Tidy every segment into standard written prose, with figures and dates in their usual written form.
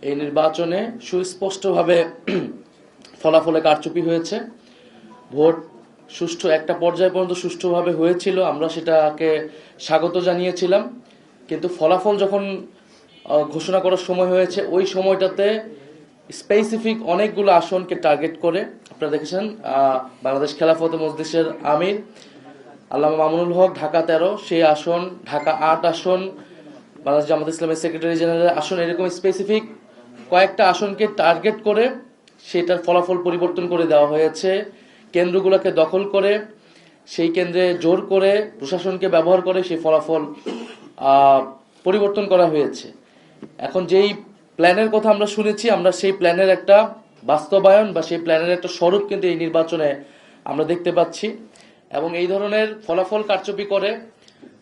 এই নির্বাচনে সুস্পষ্টভাবে ফলাফলে কারচুপি হয়েছে। ভোট সুষ্ঠু একটা পর্যায় পর্যন্ত সুষ্ঠুভাবে হয়েছিল, আমরা সেটাকে স্বাগত জানিয়েছিলাম। কিন্তু ফলাফল যখন ঘোষণা করার সময় হয়েছে, ওই সময়টাতে স্পেসিফিক অনেকগুলো আসনকে টার্গেট করে, আপনারা দেখেছেন বাংলাদেশ খেলাফত মজলিসের আমির আল্লামা মামুনুল হক ঢাকা 13, সেই আসন, ঢাকা 8 আসন, বাংলাদেশ জামাত ইসলামের সেক্রেটারি জেনারেল আসন, এরকম স্পেসিফিক কয়েকটা আসনকে টার্গেট করে সেটার ফলাফল পরিবর্তন করে দেওয়া হয়েছে। কেন্দ্রগুলোকে দখল করে, সেই কেন্দ্রে জোর করে, প্রশাসনকে ব্যবহার করে সেই ফলাফল পরিবর্তন করা হয়েছে। এখন যেই প্ল্যানের কথা আমরা শুনেছি, আমরা সেই প্ল্যানের একটা বাস্তবায়ন বা সেই প্ল্যানের একটা স্বরূপ কিন্তু এই নির্বাচনে আমরা দেখতে পাচ্ছি। এবং এই ধরনের ফলাফল কারচুপি করে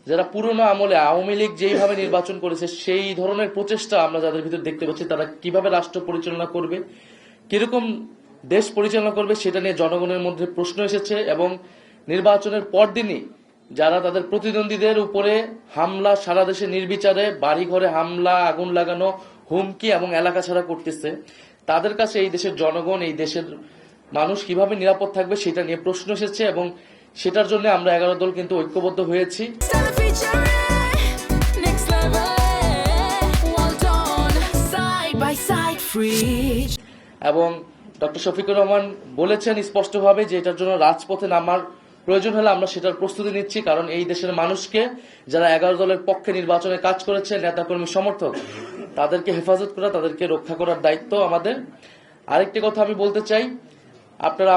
যারা পুরনো আমলে আওয়ামী লীগ যেইভাবে নির্বাচন করেছে, সেই ধরনের প্রচেষ্টা আমরা যাদের ভিতর দেখতে পাচ্ছি, তারা কিভাবে রাষ্ট্র পরিচালনা করবে, কিরকম দেশ পরিচালনা করবে, সেটা নিয়ে জনগণের মধ্যে প্রশ্ন এসেছে। এবং নির্বাচনের পরদিনই যারা তাদের প্রতিদ্বন্দ্বীদের উপরে হামলা, সারা দেশে নির্বিচারে বাড়িঘরে হামলা, আগুন লাগানো, হুমকি এবং এলাকা ছাড়া করতেছে, তাদের কাছে এই দেশের জনগণ, এই দেশের মানুষ কিভাবে নিরাপদ থাকবে সেটা নিয়ে প্রশ্ন এসেছে। এবং সেটার জন্য আমরা 11 দল কিন্তু ঐক্যবদ্ধ হয়েছি। এবং ডক্টর শফিকুর রহমান বলেছেন স্পষ্টভাবে যে এটার জন্য রাজপথে নামার প্রয়োজন হলে আমরা সেটার প্রস্তুতি নিচ্ছি। কারণ এই দেশের মানুষকে, যারা 11 দলের পক্ষে নির্বাচনে কাজ করেছে, নেতাকর্মী সমর্থক, তাদেরকে হেফাজত করা, তাদেরকে রক্ষা করার দায়িত্ব আমাদের। আরেকটি কথা আমি বলতে চাই,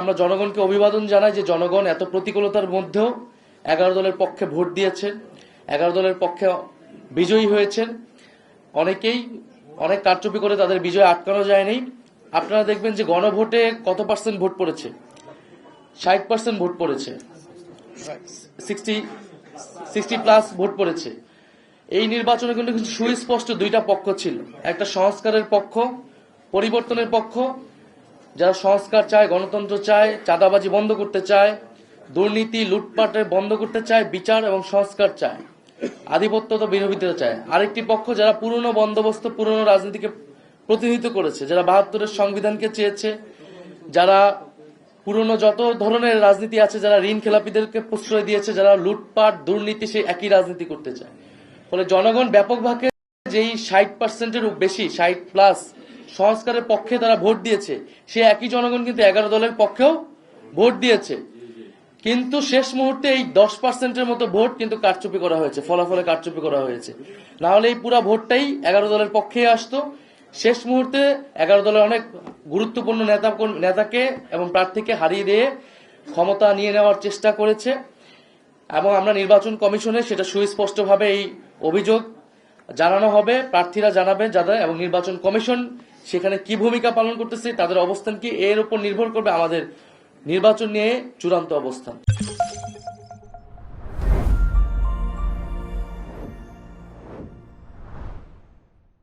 আমরা জনগণকে অভিবাদন জানাই যে জনগণ এত প্রতিকূলতার মধ্যেও 11 দলের পক্ষে ভোট দিয়েছেন, 11 দলের পক্ষে বিজয়ী হয়েছেন। অনেকেই অনেক কারচুপি করে তাদের বিজয় আটকানো যায়নি। আপনারা দেখবেন যে গণভোটে কত পার্সেন্ট ভোট পড়েছে, 60% ভোট পড়েছে, 60+ ভোট পড়েছে। এই নির্বাচনে কিন্তু সুস্পষ্ট দুইটা পক্ষ ছিল, একটা সংস্কারের পক্ষ, পরিবর্তনের পক্ষ, যারা সংস্কার চায়, গণতন্ত্র চায়, চাঁদাবাজি বন্ধ করতে চায়, দুর্নীতি লুটপাটে বন্ধ করতে চায়, বিচার এবং সংস্কার চায়, আধিপত্য তো বিরোধিতা চায়। আরেকটি পক্ষ যারা পুরনো বন্দোবস্ত, পুরনো রাজনীতিকে প্রতিনিধিত্ব করেছে, যারা 72-এর সংবিধানকে চেয়েছে, যারা পুরনো যত ধরনের রাজনীতি আছে, যারা ঋণ খেলাপিদেরকে প্রশ্রয় দিয়েছে, যারা লুটপাট দুর্নীতি, সেই একই রাজনীতি করতে চায়। ফলে জনগণ ব্যাপকভাবে যেই 60%-এর বেশি, 60+ সংস্কারের পক্ষে তারা ভোট দিয়েছে, সে একই জনগণ কিন্তু 11 দলের পক্ষেও ভোট দিয়েছে। কিন্তু শেষ মুহূর্তে এই 10%-এর মতো ভোট কিন্তু কারচুপি করা হয়েছে, ফলাফলে কারচুপি করা হয়েছে। না হলে এই পুরা ভোটটাই 11 দলের পক্ষেই আসতো। শেষ মুহূর্তে 11 দলের অনেক গুরুত্বপূর্ণ নেতাকে এবং প্রার্থীকে হারিয়ে দিয়ে ক্ষমতা নিয়ে নেওয়ার চেষ্টা করেছে। এবং আমরা নির্বাচন কমিশনে সেটা সুস্পষ্টভাবে এই অভিযোগ জানানো হবে, প্রার্থীরা জানাবেন যাদের, এবং নির্বাচন কমিশন সেখানে কি ভূমিকা পালন করতেছে, তাদের অবস্থান কি, এর উপর নির্ভর করবে আমাদের নির্বাচন নিয়ে চূড়ান্ত অবস্থান।